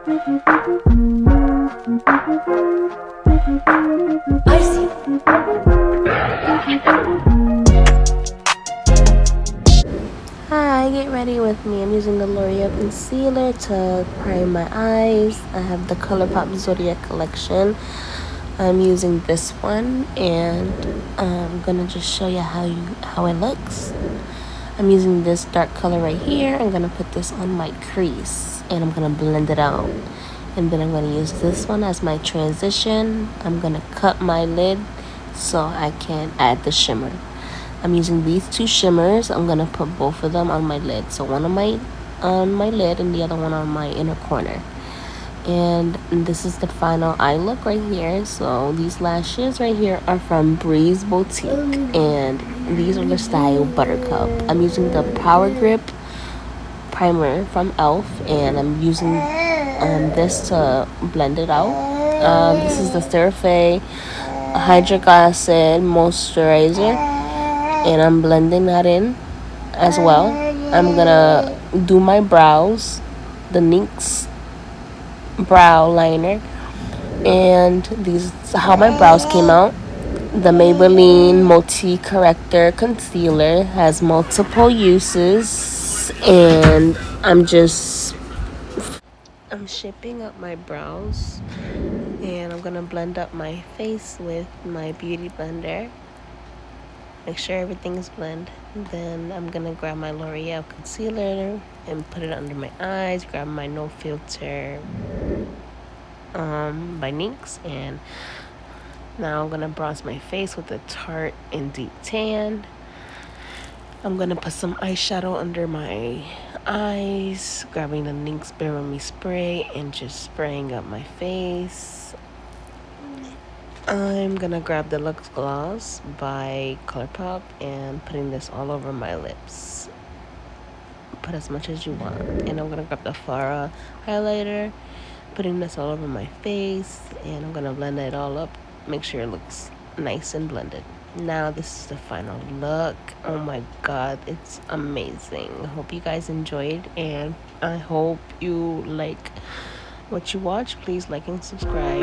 I see. Hi, get ready with me. I'm using the L'Oreal concealer to prime my eyes. I have the ColourPop Zodiac collection. I'm using this one, and I'm gonna just show you how it looks. I'm using this dark color right here. I'm gonna put this on my crease, and I'm gonna blend it out. And then I'm gonna use this one as my transition. I'm gonna cut my lid so I can add the shimmer. I'm using these two shimmers. I'm gonna put both of them on my lid. So one on my lid and the other one on my inner corner. And this is the final eye look right here. So these lashes right here are from Breeze Boutique, and these are the style Buttercup. I'm using the Power Grip primer from Elf, and I'm using this to blend it out. This is the CeraVe Hydric Acid Moisturizer, and I'm blending that in as well. I'm gonna do my brows, the NYX brow liner, and these is how my brows came out. The Maybelline Multi Corrector Concealer has multiple uses, and I'm shaping up my brows, and I'm gonna blend up my face with my beauty blender. Make sure everything is blend. Then I'm gonna grab my L'Oreal concealer and put it under my eyes. Grab my No Filter by NYX, and now I'm gonna bronze my face with a Tarte and Deep Tan. I'm gonna put some eyeshadow under my eyes, grabbing the NYX Bare With Me spray and just spraying up my face. I'm gonna grab the Lux Gloss by ColourPop and putting this all over my lips. Put as much as you want. And I'm gonna grab the Farah highlighter, putting this all over my face, and I'm gonna blend it all up. Make sure it looks nice and blended. Now this is the final look. Oh my god, it's amazing. I hope you guys enjoyed, and I hope you like what you watch. Please like and subscribe.